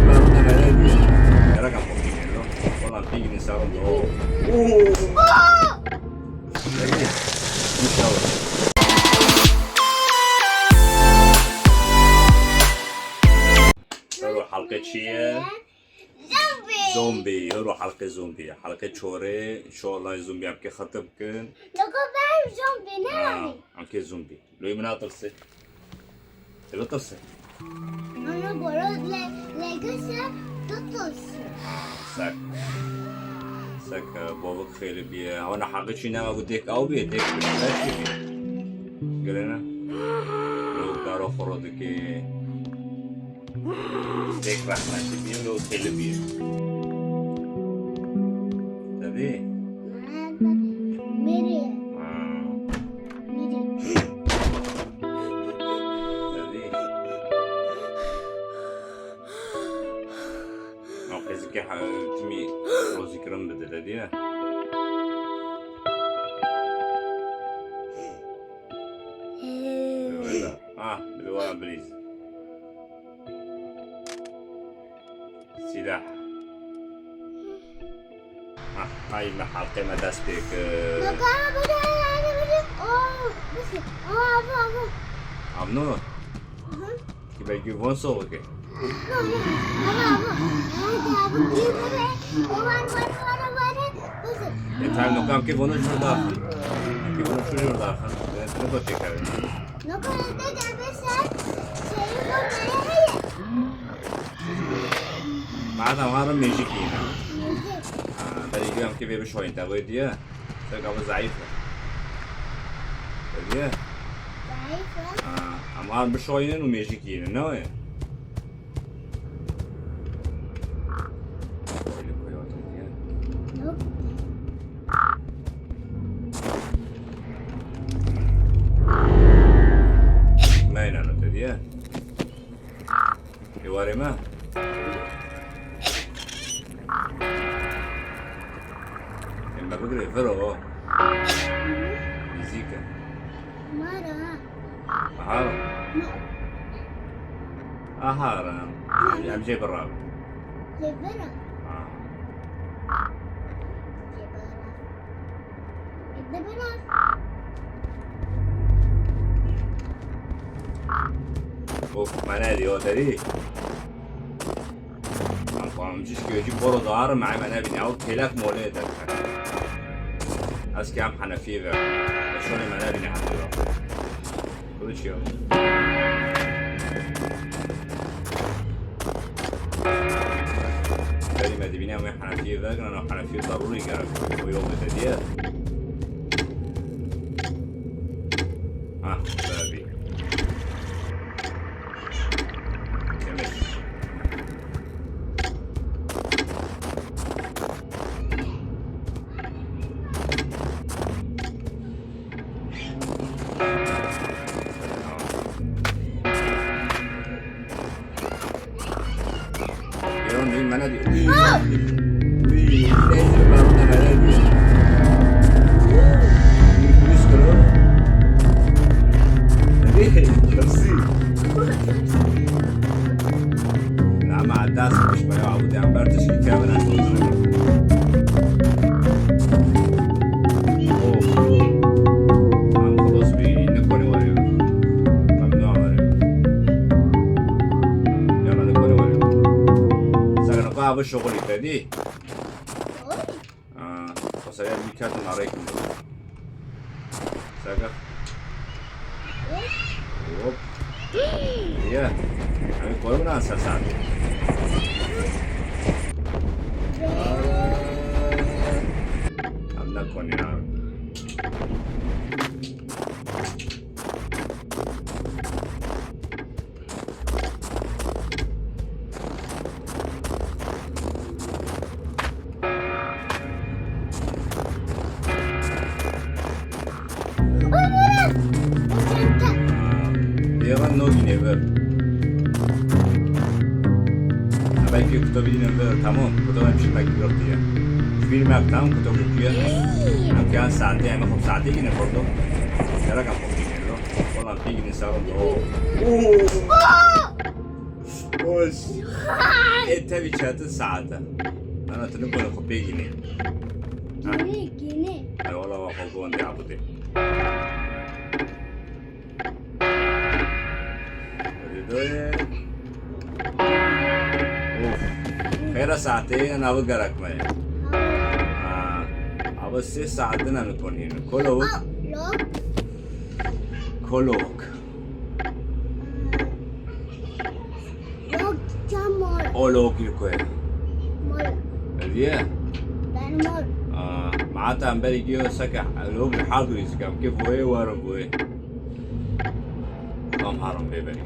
ma una meraviglia. Raga, un pochino, con l'antico in salone. Vedi? نروح حلقة شيء زومبي نروح حلقة زومبي حلقة شوري إن شاء الله زومبي عم كي خطبكن لقد بعرف زومبي نعم عم كي زومبي لو يمنا طرسي تبي طرسي أنا برد لقصة تطلسي سك بابك خیلی بیه انا حقی چی نما بود دک او بیه دک بیه گلنا لو دارو خورده که دک رحمتی بیه لو خیلی بیه تبی میری تبی ناقصی که تمی روزی کرم بده تدیه بالورقة بليز سلاح هاي حلقة ما داس بيك لقد بدأ بس أبو عمنو كيف يجي فون صوبك انت عم نقام كيف ونو شو داخل كيف ونو شو داخل تقدر تكمل نقول ترجع بس بعدها مرة ميجيكينا تريجي هم كيف بشوي انت وديه تلقى ضعيفة وديه ضعيفة أمار بشوينن وميجيكينا نوع ما ينانو تديه يواري ما إما بقري فرو مزيكا مرة أهارا عم جيب الرابع جبرة جبرة اوف منادي هو تدي عم جيش كيجي برو دار مع منابي او كلاك مولد اسكي عم حنفيه بقى شلون منابي نحضره كل شيء كلمة دي بينا وين حنفيه بقى انا حنفيه ضروري قال ويوم تديه بابي شغلي تدي وسيا بيكات عليكم ساقا اوب يا عم كورونا اساسا عم نكون هنا تمام کدوم میشه مگه گفتیه فیلم تمام کدوم گفتیه هم که ساعتی هم خب ساعتی اینه خورده چرا کم خب دیگه رو والله دیگه نیست رو بس انت بيشات الساعة انا تنقل خبي جنيه جنيه اي والله وافقون دي عبدي اوف خير ساعتين انا بقرك معي بس 6 ساعات بدنا نكون هنا كلوك كلوك لوك جمال اولوك يكوي مال اليه مال معناتها عم بالي جيو سكح لوك حاضر يسكم كيف وي ورب وي قام حرام بيبالي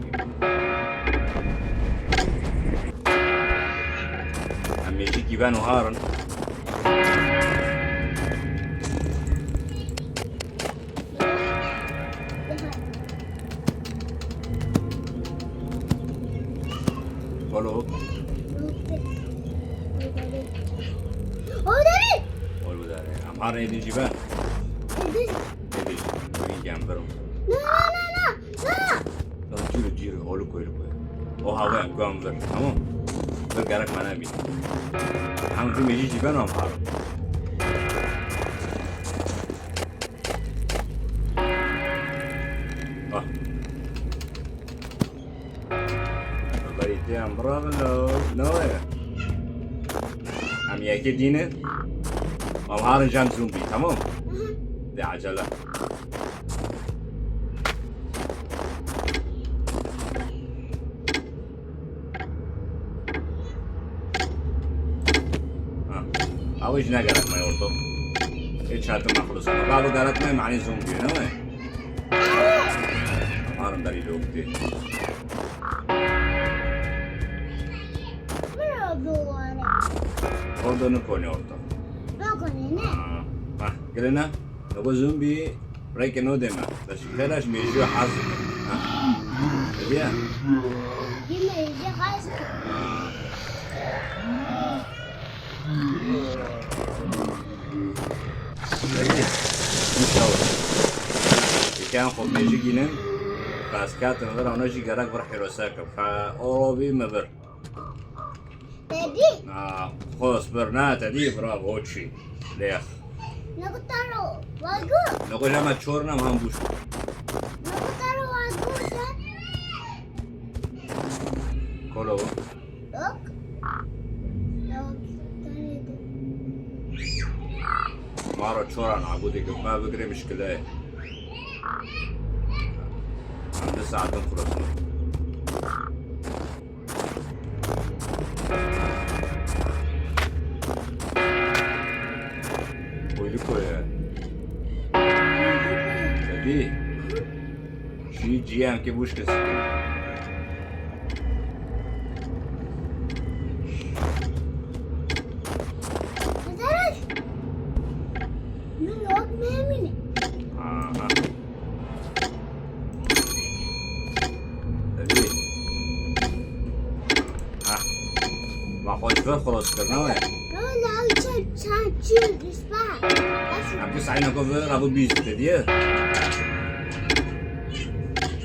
عم يجيك يبانو هارن كلوك قولوا ده عم حرام يدي جبان يدي وين جنبرو لا جيرو اولوك او هاوين قام ver tamam bergerak mana bi هم في ميجي جبان وهم حرام بريتي عم برافو نويا عم ياكل دينه وهم حرام جان زومبي تمام دي عجلة أوش نقرأت ما يورطو إيش هاتم أخلص أنا بعضو قرأت ما معني زومبي نوي أمارن داري لوقتي برضو نكون يورطو قلنا نقول زومبي ريك نودما بس خلاش ميجو حظ يا كان خب ميجي جينن فاسكات نظر أنا جي قرق برح يروساكم فأوروبي مبر تدي خلاص برنا تدي برافو وشي ليخ نقطعه واقول نقول لما تشورنا ما هنبوش نقطعه واقول كله لوك مرة تشورنا عبودي ما بقري مشكلة عند ساعة خلصنا ويلكو يا تدي شي جيان كيبوش كسي خلاص كرنا وين؟ لا تشيل اسبح عم تسعينا كوفر ابو بيز تديه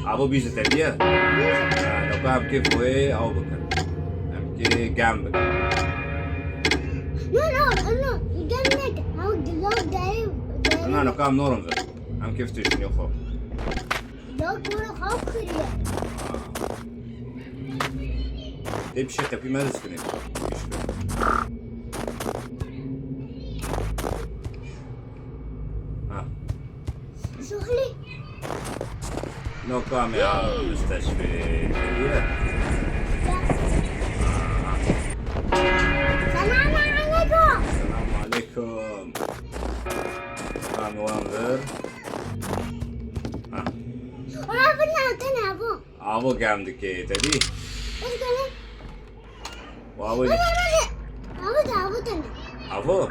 ابو بيز تديه لو كان كيف وي او بكر عم كي جنبك لا جنبك او دلوق دايو انا كام نورم عم كيف تشني خو لو كورو خوف خريا دي بشكل في مارس كنين شغلي نو كام يا مستشفى السلام عليكم السلام عليكم كام وانذر رابنا ابو قام دكي تدي ايش قال وابو ابو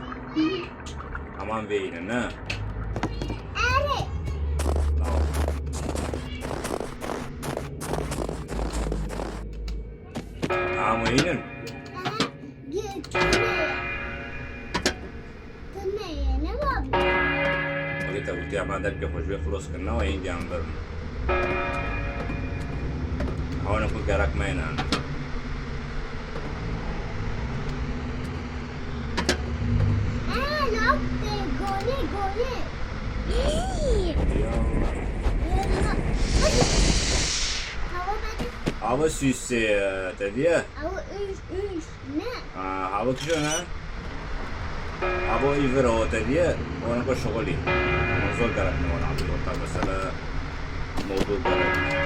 امان بيننا اري عامين قلت ابو ما دك خوش خلاص كنا وين جنبر هون اكو قرق مينا Hava süsü dedi ya. Hava kişone. Hava iver o dedi ya. Ona ko şogoli. Zor garip ne var abi. Orta mesela modu garip.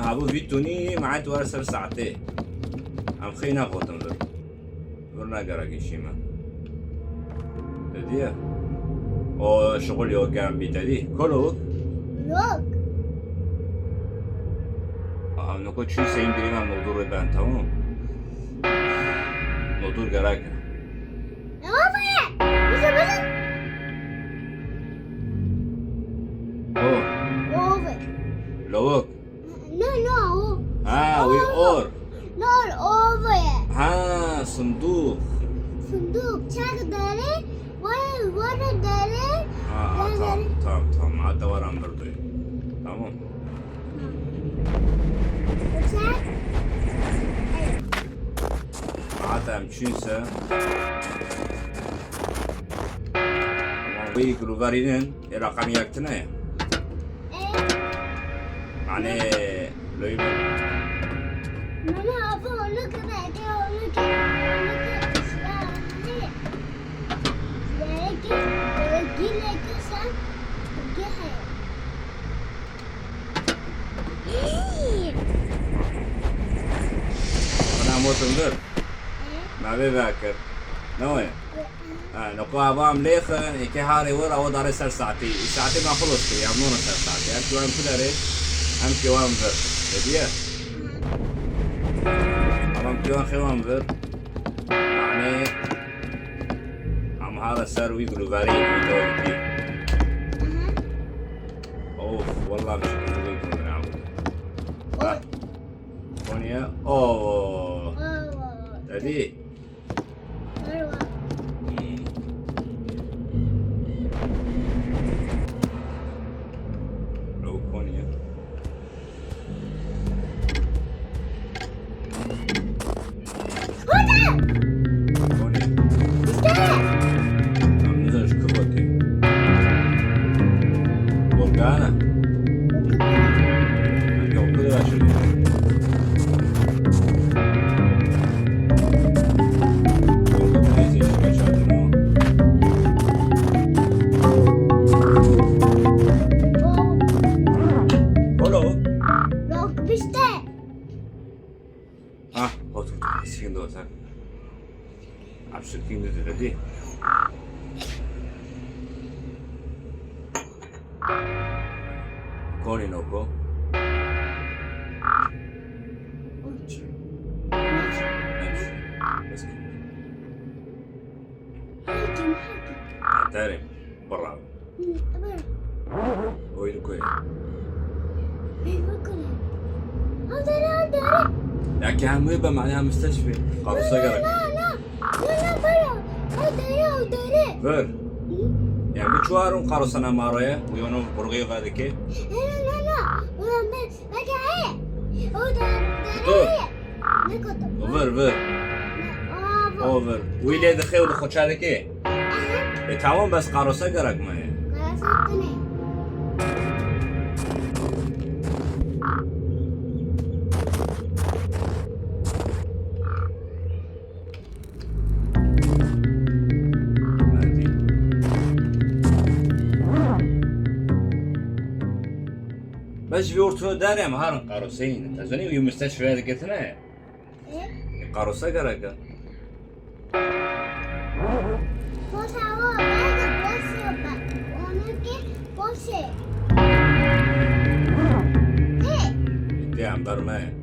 هابو فيتوني معاد ورسل ساعتين عم خينا قوتن ذر ورنا قراقي شيما تديه او شغل يو قام بي تديه كلو نكو چون سين بريم هم نودور بان تمام نودور قراقي لوك وي اور صندوق tamam hatta var andırdı tamam hatta mümkünse bu gruvarinin rakam yaktığına ya يعني لو يبقى أنا مو تنظر ما بذاكر نوين نقوى عبام ليخ يكي هاري ورا وداري ساعتي ما خلص كي يعملون ساعتي أكتو عم كداري هم كيوان فر تديه هم كيوان خيوان فر يعني عم هذا سر ويقولوا فارين ويدور دي اوف والله مش كذا يقولوا نعود كونيا اوه تديه لو كونيا Koni noko. تاني برا وين كوي لكن هم يبقى معناها مستشفى قالوا سجرك ver yani bir çuvarın karısına mağaraya bu yonu burgayı kadeki ver over ويلي دخيل دخوشادكي tamam bas karosa gerek mi? بس في ورتو داري مهارن قاروسين تزني ويوم مستشفى هذا قلتنا ايه قاروسا قرقة انت عم برماي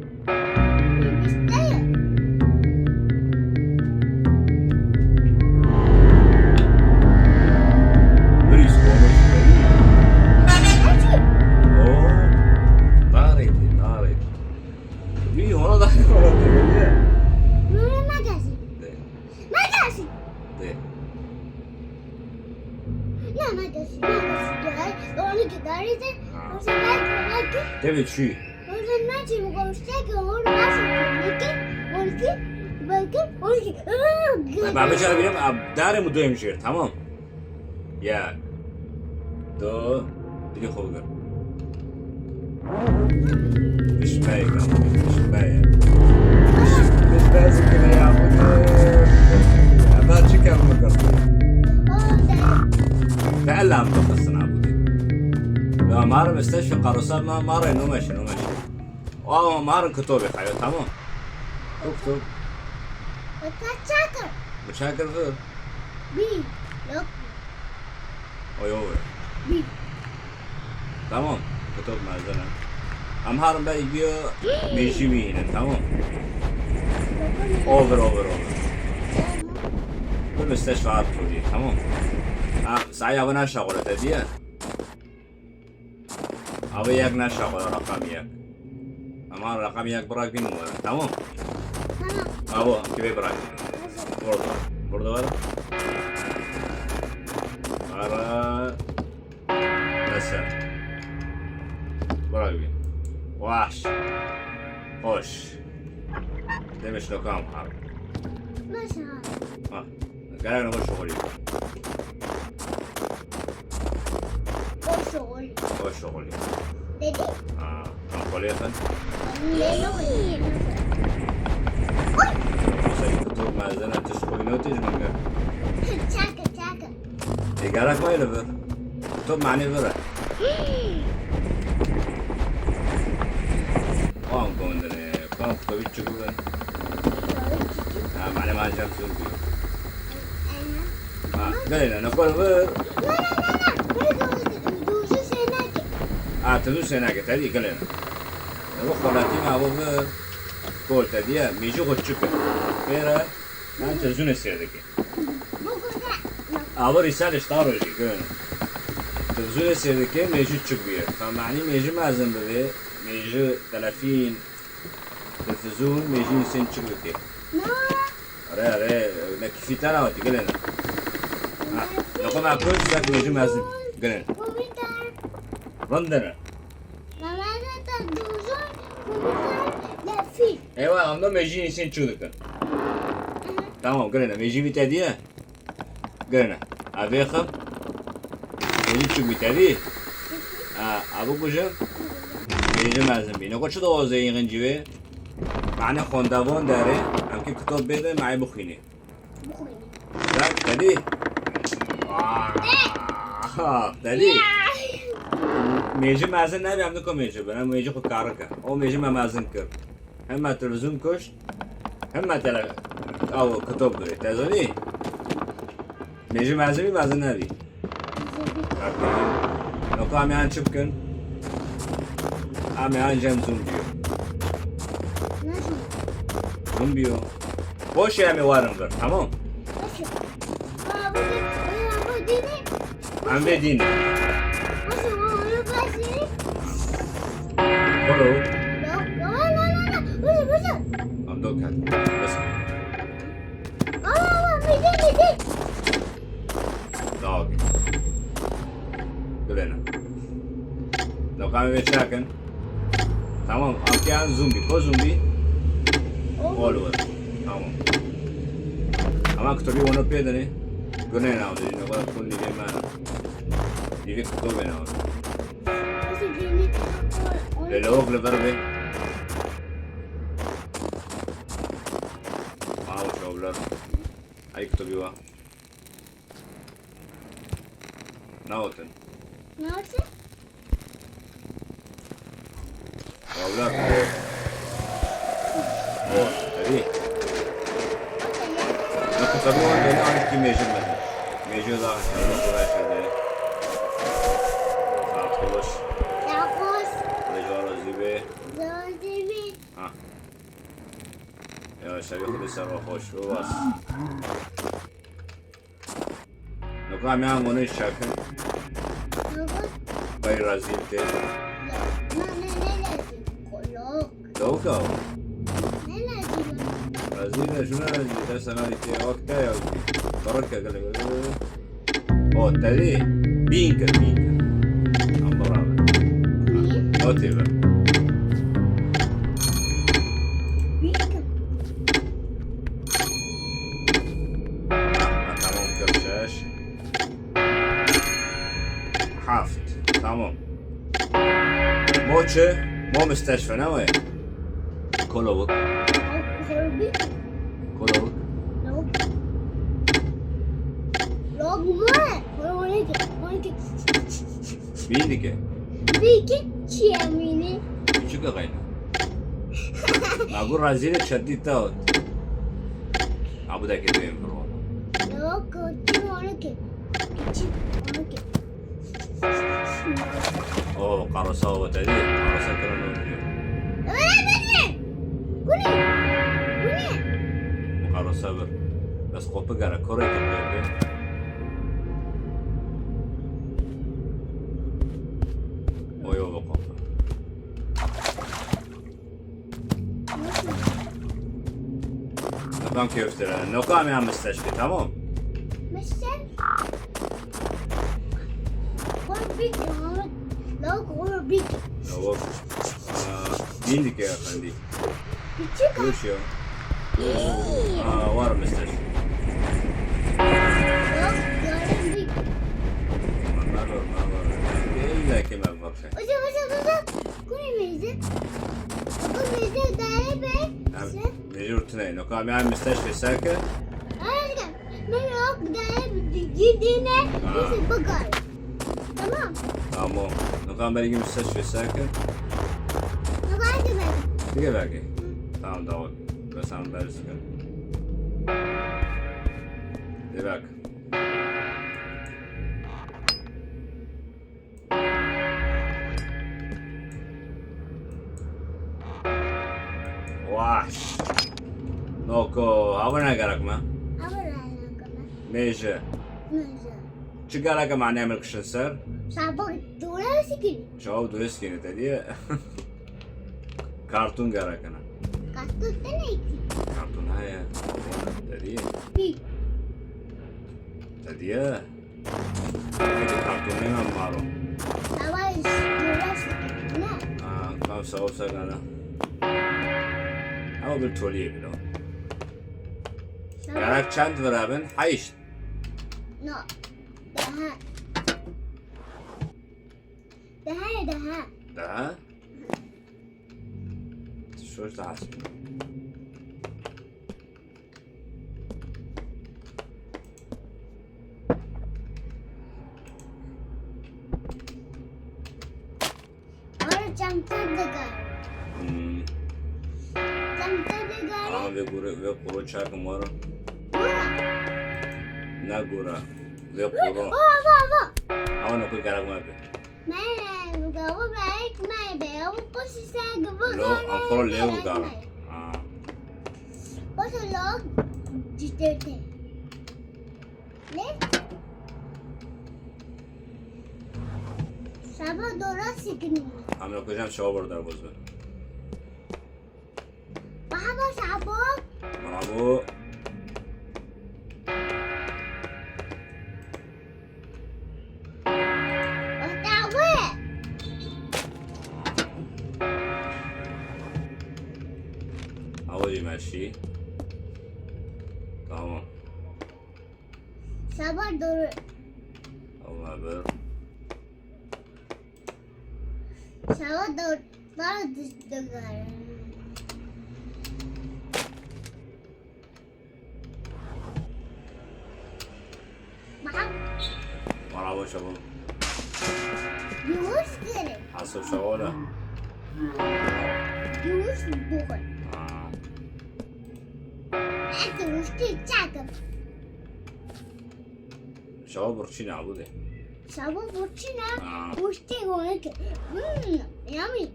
تبي شو؟ مثلا ماشي مشتاق هون ماشي بعد بجرب اليوم داري مدو يمشير تمام يا دو دي خوغر مش بايق مش بايق مش لازم كده يا عبودي ما تشكي المقر تعلم تخصنا عبودي لا مارا مستشفى قاروسات ما مارا انه ماشي مارا كتوبي حيو تمام اكتب بتشاكر غير بي لوك ويوه بي تمام كتب مع زلمة ام هارم بقى يجيو ميجي مين تمام اوفر كل مستشفى عارفه دي تمام سعي ابنا شغله تديه ابي ياك شغله رقم ياك اما رقم ياك براك بين تمام ابو كيف براك برضه ولا ara نسا براك بين وحش خوش دمش لو كام حرب ماشي هذا قال انا شغلي شغلي ديدي خليفا ليه كتب مع زنا تشكوي نوتيج من تشاكا قالك ما يلفر كتب معني فرق قام كوندني قام كتبي تشكوي معني ما جاب سلبي قالنا نقول فر تدوس هناك تدي قالنا نروح خلاتي مع ابو فر قول تدي ميجي خد تشكوي فيرا ما انت زون السيدك ابو رسالة اشتاروجي قالنا تزون السيدك ميجي تشكوي فمعني ميجي ما زنبه ميجي 30 تلفزيون ميجي نسين تشكوي راه كيفي ترى وتقول لنا نقوم على كل شيء ميجي ما زنبه قالنا رندنا ايوه عمنا ميجي نسين تشكوي تمام قالنا ميجي بتاديه قالنا ابي خب ميجي تشكوي تاديه ابو كوجا ميجي ما زنبه نقول شو ده زي غنجيبه معنى خوندوان داره هم که کتاب بده معی بخوینی دادی دادی میجه مازن نبی هم نکن میجه برم میجه خود کار کرد او میجه ما مازن کرد هم تلویزیون کشت هم او کتاب داره تازانی میجه مازن مازن نبی نکو همیان چپ کن همیان جم زوم بیو زومبيو وش يا وارنجر تمام عم بديني هلو عم دوك بس دوك قلنا لو كان بيتشاكن تمام كان زومبي كو زومبي اول تمام اما كتبي وانا بيدني قلنا ناو دي نقول كل اللي معنا دي كتبي ناو للوق لبربي ماو شوبلر اي كتبي وا ناوتن شوبلر هذه نقطعون بين عن كي ميجر مثلا ميجر ذا نقطع هذا خلاص رجال زيبه يا شباب خذ سر خوش وبس نقطع معاه منش شاكن باي رازيلته دوكا رازيلة شنو رازيلة ده سنة وقتها يا بركة قال لي أو تري بينكر عم برا أو تبى 6 7 تمام. مو مستشفى نوي كلوك غربي كلوك لوب لوب وين بيدك بيكي تشياميني شو غينا معقول رازيلك شديد تاوت عبودك يدين برو لو كنت هونك اوه قرصة تدي قرصة كرنو مقارنة صبر بس قوبك على كوري كبير ويو بقوم نقام كيف ترى نقام يا مستشفى تمام مشان غربي لو غربي هو مين يا خالدي بيتشيكا وش يو ورا مستشفى لو غربي ما إلا كما برشة وزا كوني ميزة دايبة نجور تنين نقام يا مستشفى ساكن ملوك دايب جدينا بس بقر تمام تمام نقام بلقي مستشفى ساكن نقعد بقى دقيقة باقي تمام داود بس أنا بارس كده دقيقة وحش نوكو هاونا قالك ما ميجا شو قالك ما نعمل كشنسر صابون دولار سكين شو دويس كيني تدي كارتون قالك أنا كاتو تنايتي كارتون هاي تدي بي تدي كارتون ما مارو أواش دولار سكين لا كم سو سكنا أو بالتولي بلو قالك چند ورابن حيش لا ده ده شوش تحسب أنا جمتا دقار بيقولوا شاك مرة ورا نقورا بيقولوا أنا كل كلام ما بي ما بقول بعيك ما بقول بس ساق لو أنقول ليه وقارا بس لو جتته ليه سبا دولار سكني أنا كجام شاور در بزن بابا سبا مرحبا وتعوي أولي ماشي تمام سبا دولار أو ما بر سبا دولار دقار مرحبا شباب يوش كده حسب شغالة يوش بوغل أنت وشتي تشاكب شباب برشين عبودي سبا بوشينا وشتي هونك يامي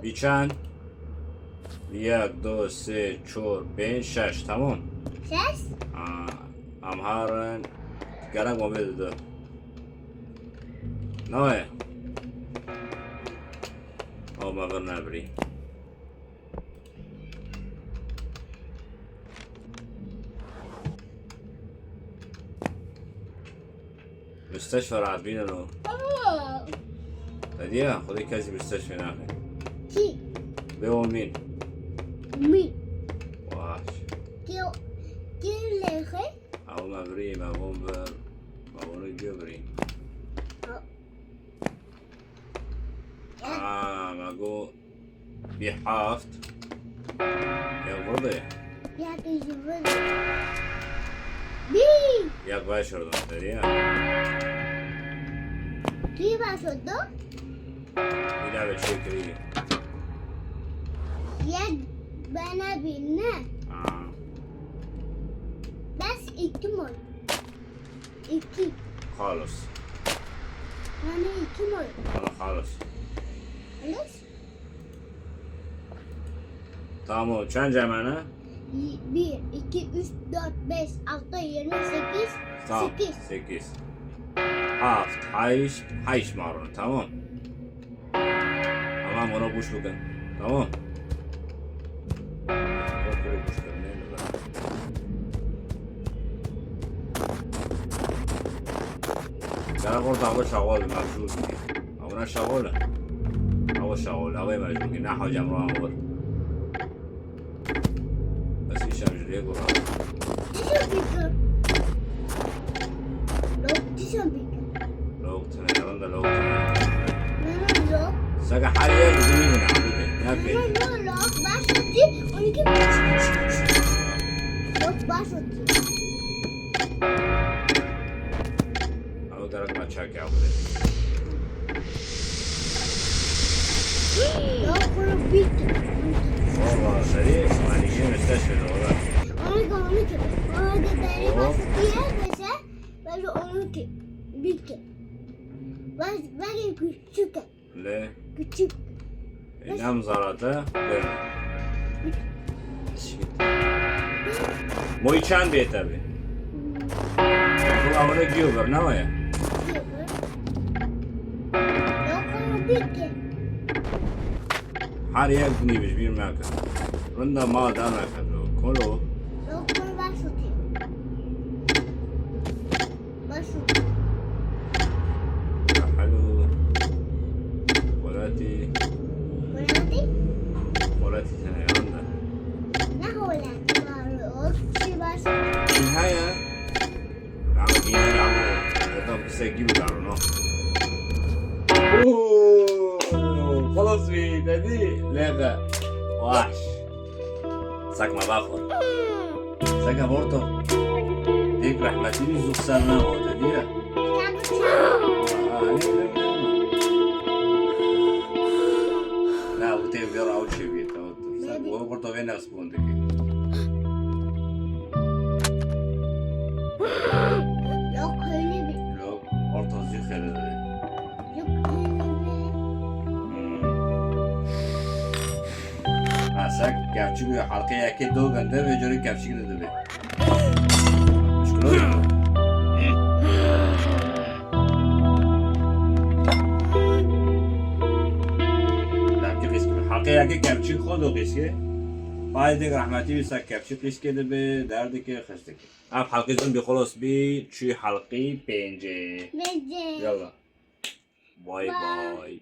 بیچند 1 2 3 4 5 6 تمام شش امهارن گرگ موبیل ده نوه او مغر نبری مستشفى راعبين له هديه خذي كازي مستشفى هناك كي بيو مين مي واش كيو كيو لخي او ما ابري ما بومبر ما بونو جبري ما جو بحافت يا برضه Ya tecrübe. Bir. yaklaş oradan dedi ya. Kim başladı? İlave çekiri. Ya bana binne. Aa, Bas iki mol. İki. خالص. Yani iki mol. Bana خالص. Öyle? Tamam, çan cemana? 1, 2, 3, 4, 5, 6, 7, 8, Tamam, 8. 8. Haft, hayş marun, tamam. Tamam, ona kuş bakın. Tamam. Okulu kuşlar, neydi lan? Sana korda hava şağol, mevcut. Havana şağol. Hava şağol, hava mevcut. Nahu cemran var. بس يشام جريك وراء Tişan bika. Lok tişan bika. لو تنا يرند لو تنا Nana lok. ساقا حاليا بدوني من عبودي نافي Nana lok başladı. 12 lok başladı. أو درك ما تشاكي عبودي Lok kuru bitti. والله سريع ما نجي مستشفى والله 12. Ona da deri başladı ya mesela. Böyle 12. Bitti. Böyle küçük. ليه Küçük. إنام زارته بين موي چند بيت أبي هو أولا جيوبر نوايا Lok kuru bitti. حاليا بدني بجبير ماكا رندا ما دانا كدو كله Lok kuru başladı. Başladı. حلو ولاتي Böyle ولاتي تنا يرندا ne hola? Lok kuru başladı. في النهاية عم يلعبوا قدام يسجلوا دارنا خلاص في دي لا وحش ساك ما باخر ساك بورتو ديك رحمتي زوج سنة وتديها لا وتي بيرا او شي بيتا ساك بورتو فينا سبوندك Yok öyle bir. لو بورتو زي خير Yok öyle bir. ساك كابتشي حلقة ياكي دو غنده وجوري كابتشي كده دبي مشكلة لابجي قيسكي حلقة ياكي كابتشي خودو قيسكي بايدك رحمتي بساك كابتشي قيسكي دبي دردك خشتك اب حلقة زن بخلص بي تشي حلقي بينجي Bence. يلا باي باي